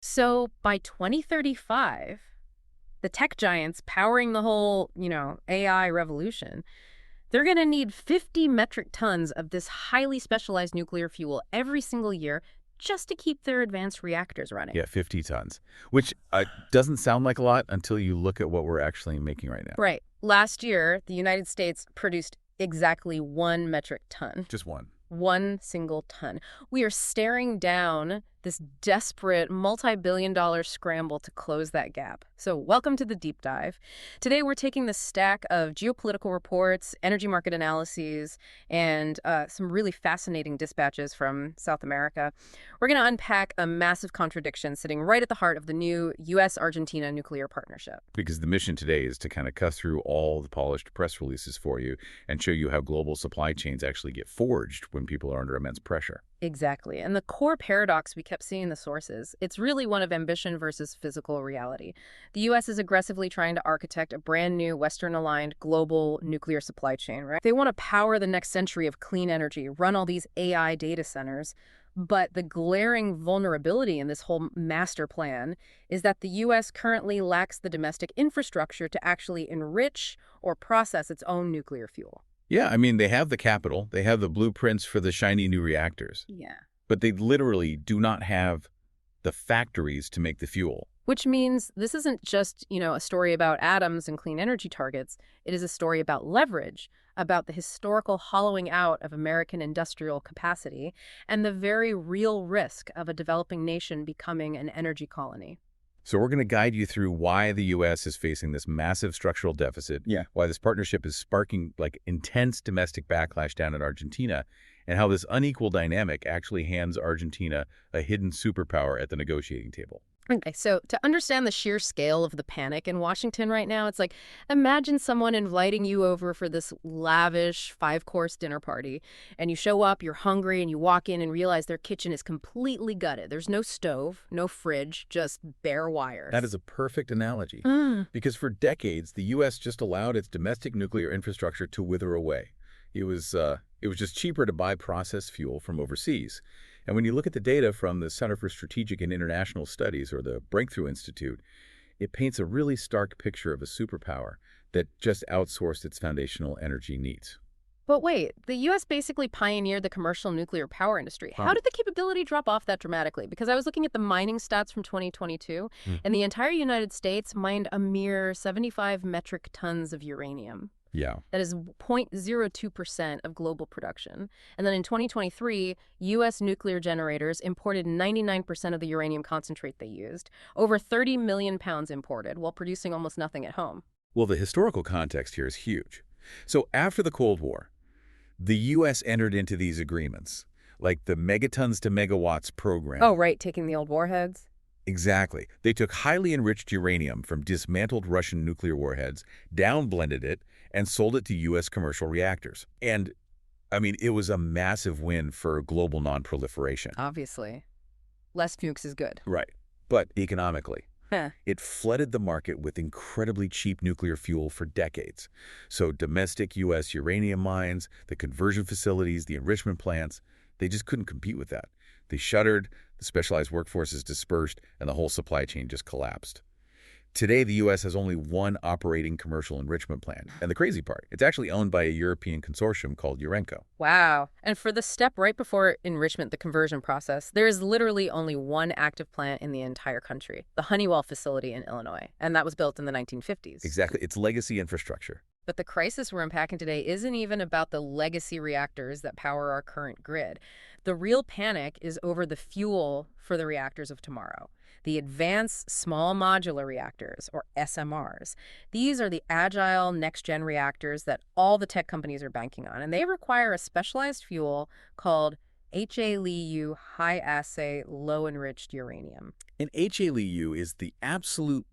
So by 2035, the tech giants powering the whole, AI revolution, they're going to need 50 metric tons of this highly specialized nuclear fuel every single year just to keep their advanced reactors running. Yeah, 50 tons, which doesn't sound like a lot until you look at what we're actually making right now. Right. Last year, the United States produced exactly 1 metric ton. Just one. One single ton. We are staring down this desperate multi-billion-dollar scramble to close that gap. So welcome to the deep dive. Today we're taking the stack of geopolitical reports, energy market analyses, and some really fascinating dispatches from South America. We're going to unpack a massive contradiction sitting right at the heart of the new U.S.-Argentina nuclear partnership. Because the mission today is to kind of cut through all the polished press releases for you and show you how global supply chains actually get forged when people are under immense pressure. Exactly. And the core paradox we kept seeing in the sources, it's really one of ambition versus physical reality. The U.S. is aggressively trying to architect a brand new Western-aligned global nuclear supply chain, right? They want to power the next century of clean energy, run all these AI data centers. But the glaring vulnerability in this whole master plan is that the U.S. currently lacks the domestic infrastructure to actually enrich or process its own nuclear fuel. Yeah, I mean, they have the capital, they have the blueprints for the shiny new reactors, Yeah. but they literally do not have the factories to make the fuel. Which means this isn't just, a story about atoms and clean energy targets. It is a story about leverage, about the historical hollowing out of American industrial capacity, and the very real risk of a developing nation becoming an energy colony. So we're going to guide you through why the U.S. is facing this massive structural deficit, why this partnership is sparking intense domestic backlash down in Argentina, and how this unequal dynamic actually hands Argentina a hidden superpower at the negotiating table. Okay, so to understand the sheer scale of the panic in Washington right now, it's like, imagine someone inviting you over for this lavish 5-course dinner party, and you show up, you're hungry, and you walk in and realize their kitchen is completely gutted. There's no stove, no fridge, just bare wires. That is a perfect analogy, because for decades, the U.S. just allowed its domestic nuclear infrastructure to wither away. It was just cheaper to buy processed fuel from overseas. And when you look at the data from the Center for Strategic and International Studies, or the Breakthrough Institute, it paints a really stark picture of a superpower that just outsourced its foundational energy needs. But wait, the U.S. basically pioneered the commercial nuclear power industry. How did the capability drop off that dramatically? Because I was looking at the mining stats from 2022, and the entire United States mined a mere 75 metric tons of uranium. Yeah. That is 0.02% of global production. And then in 2023, U.S. nuclear generators imported 99% of the uranium concentrate they used, over 30 million pounds imported, while producing almost nothing at home. Well, the historical context here is huge. So after the Cold War, the U.S. entered into these agreements, like the megatons to megawatts program. Oh, right, taking the old warheads? Exactly. They took highly enriched uranium from dismantled Russian nuclear warheads, downblended it, and sold it to U.S. commercial reactors. And, I mean, it was a massive win for global non-proliferation. Obviously. Less nukes is good. Right. But economically, it flooded the market with incredibly cheap nuclear fuel for decades. So domestic U.S. uranium mines, the conversion facilities, the enrichment plants, they just couldn't compete with that. They shuttered, the specialized workforces dispersed, and the whole supply chain just collapsed. Today, the U.S. has only one operating commercial enrichment plant. And the crazy part, it's actually owned by a European consortium called Urenco. Wow. And for the step right before enrichment, the conversion process, there is literally only one active plant in the entire country, the Honeywell facility in Illinois. And that was built in the 1950s. Exactly. It's legacy infrastructure. But the crisis we're unpacking today isn't even about the legacy reactors that power our current grid. The real panic is over the fuel for the reactors of tomorrow. The Advanced Small Modular Reactors, or SMRs. These are the agile next-gen reactors that all the tech companies are banking on, and they require a specialized fuel called HALEU, High-Assay Low-Enriched Uranium. And HALEU is the absolute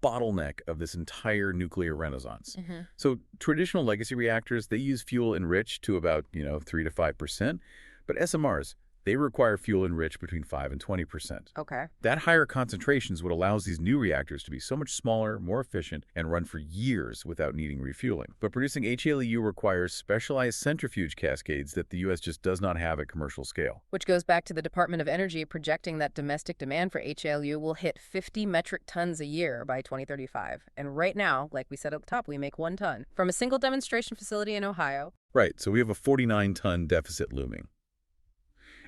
bottleneck of this entire nuclear renaissance. So traditional legacy reactors, they use fuel enriched to about, 3 to 5%, but SMRs, They require fuel enriched between 5 and 20%. Okay. That higher concentration is what allows these new reactors to be so much smaller, more efficient, and run for years without needing refueling. But producing HALEU requires specialized centrifuge cascades that the U.S. just does not have at commercial scale. Which goes back to the Department of Energy projecting that domestic demand for HALEU will hit 50 metric tons a year by 2035. And right now, like we said at the top, we make 1 ton from a single demonstration facility in Ohio. Right, so we have a 49-ton deficit looming.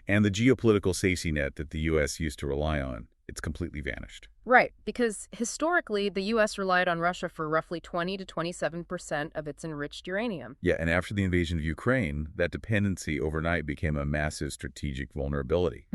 And the geopolitical safety net that the U.S. used to rely on, it's completely vanished. Right, because historically, the U.S. relied on Russia for roughly 20 to 27% of its enriched uranium. Yeah, and after the invasion of Ukraine, that dependency overnight became a massive strategic vulnerability.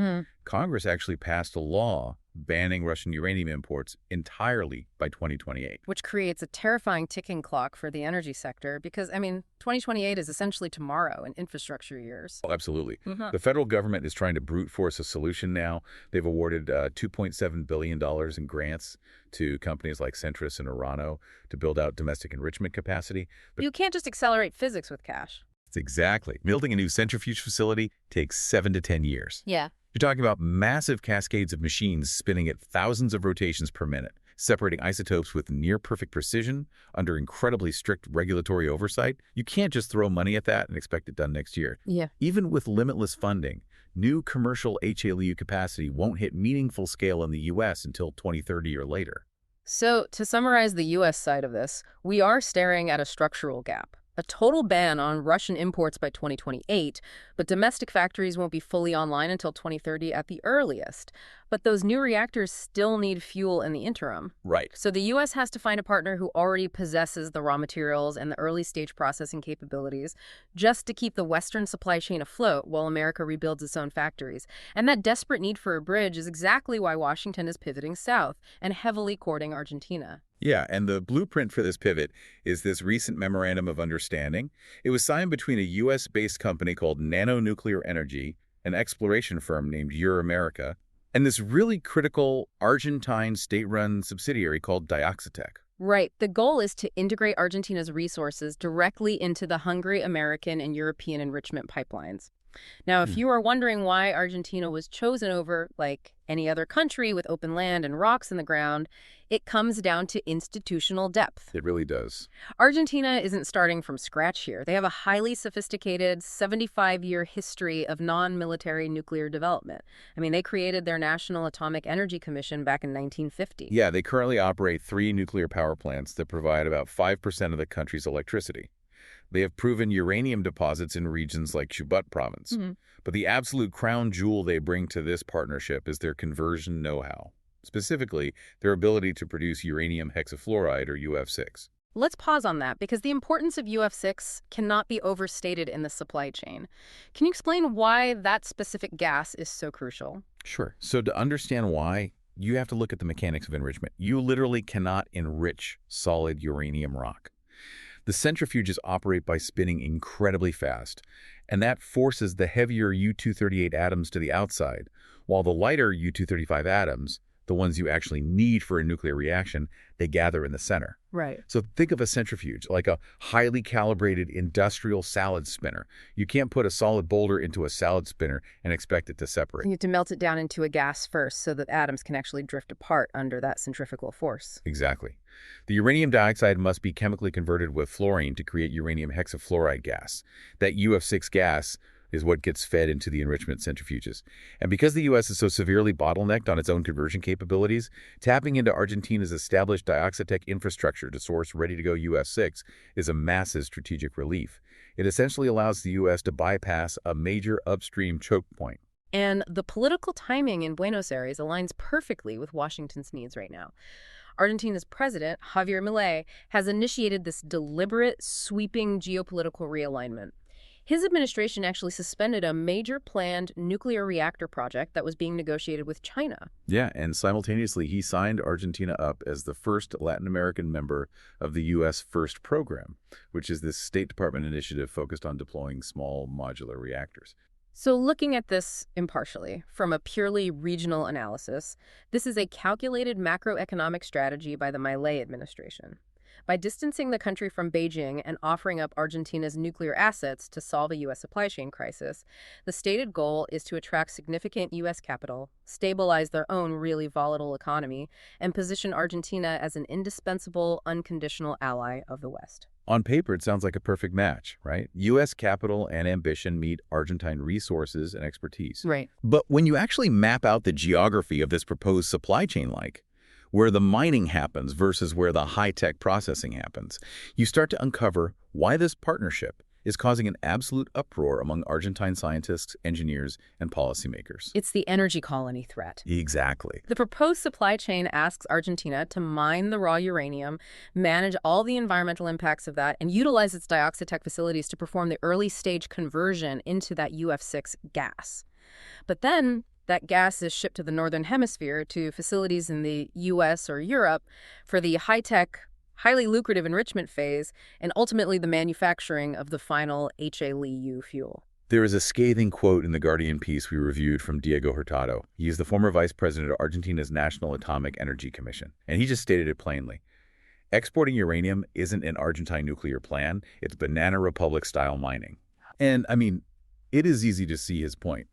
Congress actually passed a law banning Russian uranium imports entirely by 2028. Which creates a terrifying ticking clock for the energy sector because, 2028 is essentially tomorrow in infrastructure years. Oh, absolutely. The federal government is trying to brute force a solution now. They've awarded $2.7 billion in grants to companies like Centrus and Orano to build out domestic enrichment capacity. But you can't just accelerate physics with cash. Exactly. Building a new centrifuge facility takes 7 to 10 years. Yeah. You're talking about massive cascades of machines spinning at thousands of rotations per minute, separating isotopes with near-perfect precision under incredibly strict regulatory oversight. You can't just throw money at that and expect it done next year. Yeah. Even with limitless funding, new commercial HALEU capacity won't hit meaningful scale in the U.S. until 2030 or later. So, to summarize the U.S. side of this, we are staring at a structural gap. A total ban on Russian imports by 2028, but domestic factories won't be fully online until 2030 at the earliest. But those new reactors still need fuel in the interim. Right. So the U.S. has to find a partner who already possesses the raw materials and the early-stage processing capabilities just to keep the Western supply chain afloat while America rebuilds its own factories. And that desperate need for a bridge is exactly why Washington is pivoting south and heavily courting Argentina. Yeah, and the blueprint for this pivot is this recent memorandum of understanding. It was signed between a U.S.-based company called Nanonuclear Energy, an exploration firm named Euramerica, and this really critical Argentine state-run subsidiary called Dioxitec. Right. The goal is to integrate Argentina's resources directly into the Hungary, American, and European enrichment pipelines. Now, if you are wondering why Argentina was chosen over, like, any other country with open land and rocks in the ground, it comes down to institutional depth. It really does. Argentina isn't starting from scratch here. They have a highly sophisticated 75-year history of non-military nuclear development. They created their National Atomic Energy Commission back in 1950. Yeah, they currently operate 3 nuclear power plants that provide about 5% of the country's electricity. They have proven uranium deposits in regions like Chubut province. But the absolute crown jewel they bring to this partnership is their conversion know-how, specifically their ability to produce uranium hexafluoride, or UF6. Let's pause on that because the importance of UF6 cannot be overstated in the supply chain. Can you explain why that specific gas is so crucial? Sure. So to understand why, you have to look at the mechanics of enrichment. You literally cannot enrich solid uranium rock. The centrifuges operate by spinning incredibly fast, and that forces the heavier U-238 atoms to the outside, while the lighter U-235 atoms, the ones you actually need for a nuclear reaction, they gather in the center. Right. So think of a centrifuge like a highly calibrated industrial salad spinner. You can't put a solid boulder into a salad spinner and expect it to separate. You have to melt it down into a gas first so that atoms can actually drift apart under that centrifugal force. Exactly. The uranium dioxide must be chemically converted with fluorine to create uranium hexafluoride gas. That UF6 gas is what gets fed into the enrichment centrifuges. And because the U.S. is so severely bottlenecked on its own conversion capabilities, tapping into Argentina's established Dioxitec infrastructure to source ready-to-go UF6 is a massive strategic relief. It essentially allows the U.S. to bypass a major upstream choke point. And the political timing in Buenos Aires aligns perfectly with Washington's needs right now. Argentina's president, Javier Milei, has initiated this deliberate, sweeping geopolitical realignment. His administration actually suspended a major planned nuclear reactor project that was being negotiated with China. Yeah, and simultaneously, he signed Argentina up as the first Latin American member of the U.S. FIRST program, which is this State Department initiative focused on deploying small modular reactors. So looking at this impartially, from a purely regional analysis, this is a calculated macroeconomic strategy by the Milei administration. By distancing the country from Beijing and offering up Argentina's nuclear assets to solve a U.S. supply chain crisis, the stated goal is to attract significant U.S. capital, stabilize their own really volatile economy, and position Argentina as an indispensable, unconditional ally of the West. On paper, it sounds like a perfect match, right? U.S. capital and ambition meet Argentine resources and expertise. Right. But when you actually map out the geography of this proposed supply chain, like where the mining happens versus where the high-tech processing happens, you start to uncover why this partnership is causing an absolute uproar among Argentine scientists, engineers, and policymakers. It's the energy colony threat. Exactly. The proposed supply chain asks Argentina to mine the raw uranium, manage all the environmental impacts of that, and utilize its Dioxitec facilities to perform the early-stage conversion into that UF6 gas. But then that gas is shipped to the Northern Hemisphere to facilities in the U.S. or Europe for the high-tech, highly lucrative enrichment phase, and ultimately the manufacturing of the final HALEU fuel. There is a scathing quote in the Guardian piece we reviewed from Diego Hurtado. He is the former vice president of Argentina's National Atomic Energy Commission, and he just stated it plainly. Exporting uranium isn't an Argentine nuclear plan, it's Banana Republic-style mining. And, I mean, it is easy to see his point.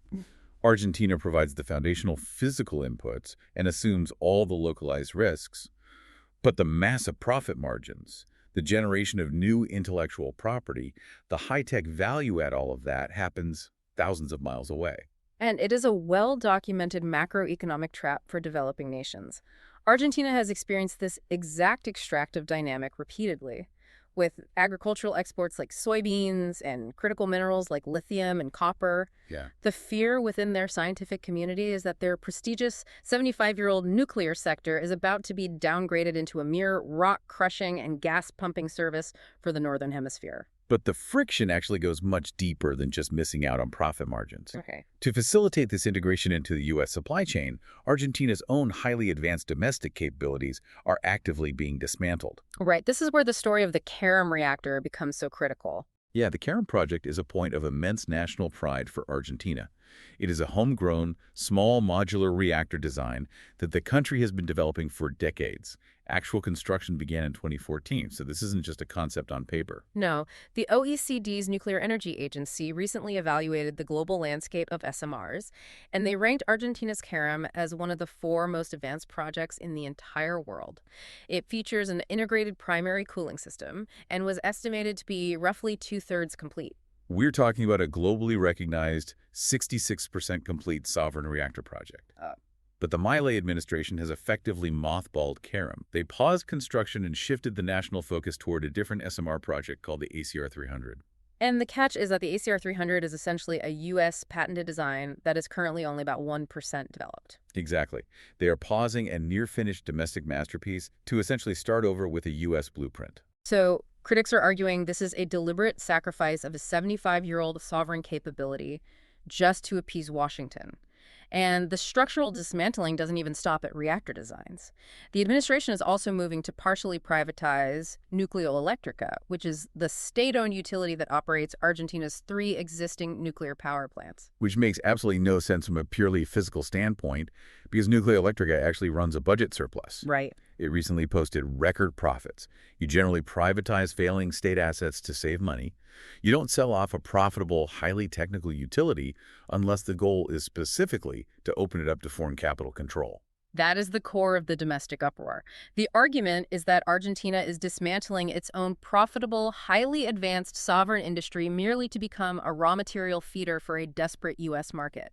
Argentina provides the foundational physical inputs and assumes all the localized risks, but the massive profit margins, the generation of new intellectual property, the high-tech value at all of that happens thousands of miles away. And it is a well-documented macroeconomic trap for developing nations. Argentina has experienced this exact extractive dynamic repeatedly, with agricultural exports like soybeans and critical minerals like lithium and copper. Yeah. The fear within their scientific community is that their prestigious 75-year-old nuclear sector is about to be downgraded into a mere rock-crushing and gas-pumping service for the Northern Hemisphere. But the friction actually goes much deeper than just missing out on profit margins. Okay. To facilitate this integration into the U.S. supply chain, Argentina's own highly advanced domestic capabilities are actively being dismantled. Right. This is where the story of the CARM reactor becomes so critical. Yeah, the CARM project is a point of immense national pride for Argentina. It is a homegrown, small modular reactor design that the country has been developing for decades. Actual construction began in 2014, so this isn't just a concept on paper. No, the OECD's Nuclear Energy Agency recently evaluated the global landscape of SMRs, and they ranked Argentina's CARM as one of the 4 most advanced projects in the entire world. It features an integrated primary cooling system and was estimated to be roughly 2/3 complete. We're talking about a globally recognized 66% complete sovereign reactor project. But the Milei administration has effectively mothballed CARM. They paused construction and shifted the national focus toward a different SMR project called the ACR-300. And the catch is that the ACR-300 is essentially a U.S. patented design that is currently only about 1% developed. Exactly. They are pausing a near-finished domestic masterpiece to essentially start over with a U.S. blueprint. So critics are arguing this is a deliberate sacrifice of a 75-year-old sovereign capability just to appease Washington. And the structural dismantling doesn't even stop at reactor designs. The administration is also moving to partially privatize Nucleoelectrica, which is the state-owned utility that operates Argentina's 3 existing nuclear power plants. Which makes absolutely no sense from a purely physical standpoint, because Nucleoelectrica actually runs a budget surplus. Right. It recently posted record profits. You generally privatize failing state assets to save money. You don't sell off a profitable, highly technical utility unless the goal is specifically to open it up to foreign capital control. That is the core of the domestic uproar. The argument is that Argentina is dismantling its own profitable, highly advanced sovereign industry merely to become a raw material feeder for a desperate U.S. market.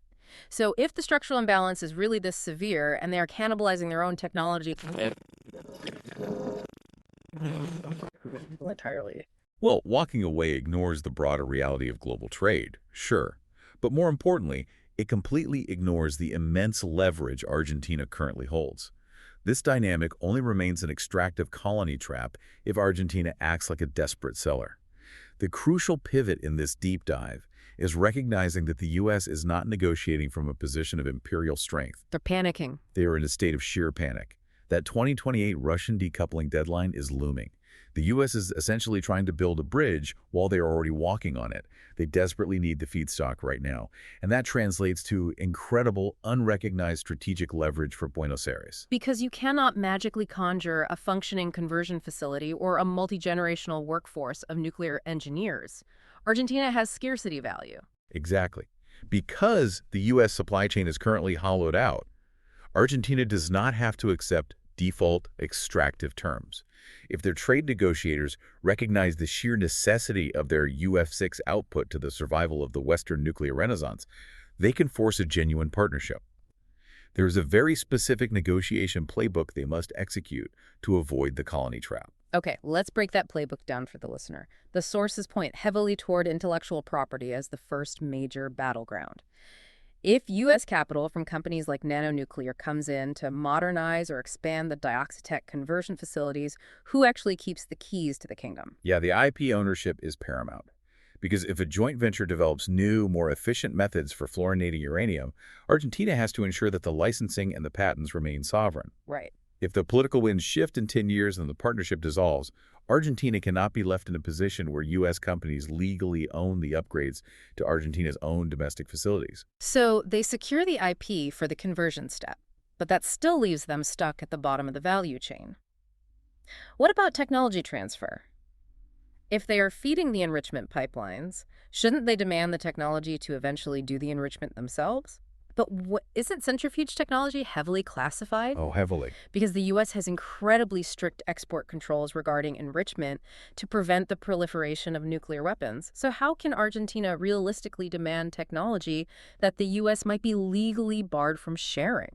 So if the structural imbalance is really this severe and they are cannibalizing their own technology entirely. Well, walking away ignores the broader reality of global trade, sure. But more importantly, it completely ignores the immense leverage Argentina currently holds. This dynamic only remains an extractive colony trap if Argentina acts like a desperate seller. The crucial pivot in this deep dive is recognizing that the U.S. is not negotiating from a position of imperial strength. They're panicking. They are in a state of sheer panic. That 2028 Russian decoupling deadline is looming. The U.S. is essentially trying to build a bridge while they are already walking on it. They desperately need the feedstock right now, and that translates to incredible, unrecognized strategic leverage for Buenos Aires. Because you cannot magically conjure a functioning conversion facility or a multi-generational workforce of nuclear engineers. Argentina has scarcity value. Exactly. Because the U.S. supply chain is currently hollowed out, Argentina does not have to accept default extractive terms. If their trade negotiators recognize the sheer necessity of their UF6 output to the survival of the Western nuclear renaissance, they can force a genuine partnership. There is a very specific negotiation playbook they must execute to avoid the colony trap. Okay, let's break that playbook down for the listener. The sources point heavily toward intellectual property as the first major battleground. If U.S. capital from companies like Nanonuclear comes in to modernize or expand the Dioxitec conversion facilities, who actually keeps the keys to the kingdom? Yeah, the IP ownership is paramount. Because if a joint venture develops new, more efficient methods for fluorinating uranium, Argentina has to ensure that the licensing and the patents remain sovereign. Right. If the political winds shift in 10 years and the partnership dissolves, Argentina cannot be left in a position where U.S. companies legally own the upgrades to Argentina's own domestic facilities. So they secure the IP for the conversion step, but that still leaves them stuck at the bottom of the value chain. What about technology transfer? If they are feeding the enrichment pipelines, shouldn't they demand the technology to eventually do the enrichment themselves? But isn't centrifuge technology heavily classified? Oh, heavily. Because the U.S. has incredibly strict export controls regarding enrichment to prevent the proliferation of nuclear weapons. So how can Argentina realistically demand technology that the U.S. might be legally barred from sharing?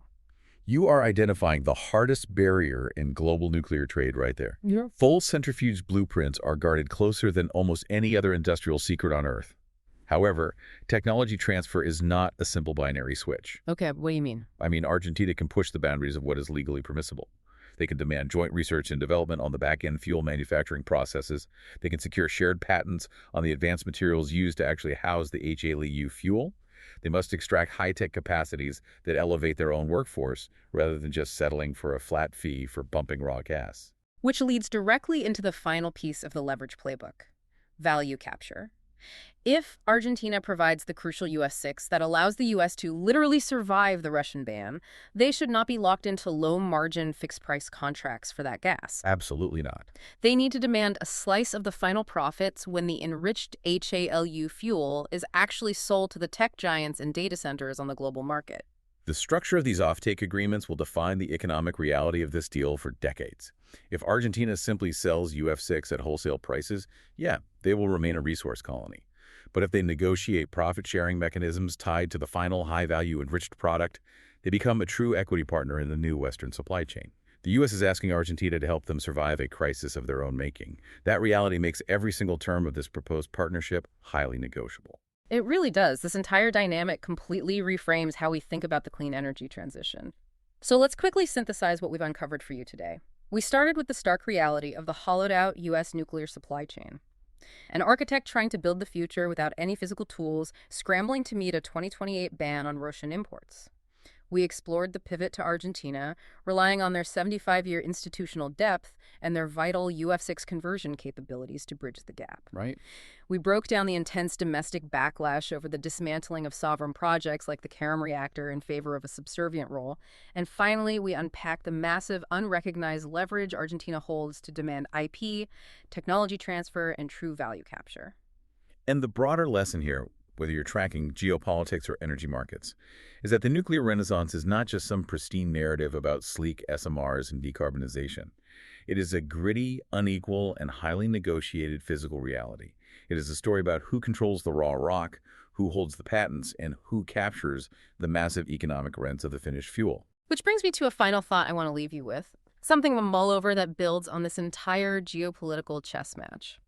You are identifying the hardest barrier in global nuclear trade right there. Yeah. Full centrifuge blueprints are guarded closer than almost any other industrial secret on Earth. However, technology transfer is not a simple binary switch. Okay, what do you mean? I mean, Argentina can push the boundaries of what is legally permissible. They can demand joint research and development on the back-end fuel manufacturing processes. They can secure shared patents on the advanced materials used to actually house the HALEU fuel. They must extract high-tech capacities that elevate their own workforce rather than just settling for a flat fee for bumping raw gas. Which leads directly into the final piece of the leverage playbook, value capture. If Argentina provides the crucial US-6 that allows the US to literally survive the Russian ban, they should not be locked into low-margin fixed-price contracts for that gas. Absolutely not. They need to demand a slice of the final profits when the enriched HALEU fuel is actually sold to the tech giants and data centers on the global market. The structure of these offtake agreements will define the economic reality of this deal for decades. If Argentina simply sells UF6 at wholesale prices, yeah, they will remain a resource colony. But if they negotiate profit-sharing mechanisms tied to the final high-value enriched product, they become a true equity partner in the new Western supply chain. The U.S. is asking Argentina to help them survive a crisis of their own making. That reality makes every single term of this proposed partnership highly negotiable. It really does. This entire dynamic completely reframes how we think about the clean energy transition. So let's quickly synthesize what we've uncovered for you today. We started with the stark reality of the hollowed-out U.S. nuclear supply chain. An architect trying to build the future without any physical tools, scrambling to meet a 2028 ban on Russian imports. We explored the pivot to Argentina, relying on their 75-year institutional depth and their vital UF6 conversion capabilities to bridge the gap. Right? We broke down the intense domestic backlash over the dismantling of sovereign projects like the Carrum reactor in favor of a subservient role. And finally, we unpacked the massive, unrecognized leverage Argentina holds to demand IP, technology transfer, and true value capture. And the broader lesson here, whether you're tracking geopolitics or energy markets, is that the nuclear renaissance is not just some pristine narrative about sleek SMRs and decarbonization. It is a gritty, unequal, and highly negotiated physical reality. It is a story about who controls the raw rock, who holds the patents, and who captures the massive economic rents of the finished fuel. Which brings me to a final thought I want to leave you with, something to mull over that builds on this entire geopolitical chess match.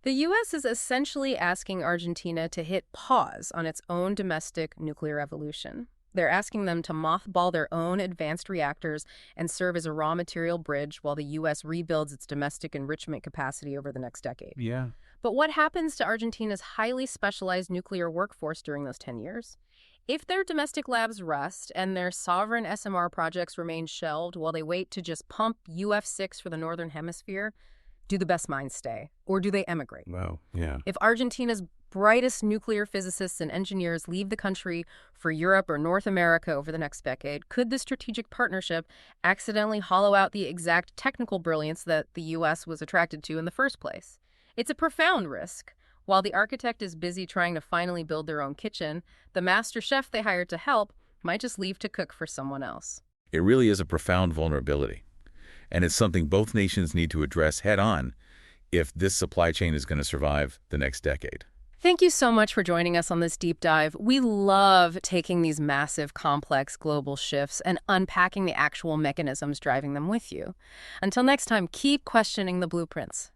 The U.S. is essentially asking Argentina to hit pause on its own domestic nuclear evolution. They're asking them to mothball their own advanced reactors and serve as a raw material bridge while the U.S. rebuilds its domestic enrichment capacity over the next decade. Yeah. But what happens to Argentina's highly specialized nuclear workforce during those 10 years? If their domestic labs rust and their sovereign SMR projects remain shelved while they wait to just pump UF6 for the Northern Hemisphere, do the best minds stay, or do they emigrate? Wow, yeah. If Argentina's brightest nuclear physicists and engineers leave the country for Europe or North America over the next decade, could this strategic partnership accidentally hollow out the exact technical brilliance that the U.S. was attracted to in the first place? It's a profound risk. While the architect is busy trying to finally build their own kitchen, the master chef they hired to help might just leave to cook for someone else. It really is a profound vulnerability. And it's something both nations need to address head-on if this supply chain is going to survive the next decade. Thank you so much for joining us on this deep dive. We love taking these massive, complex global shifts and unpacking the actual mechanisms driving them with you. Until next time, keep questioning the blueprints.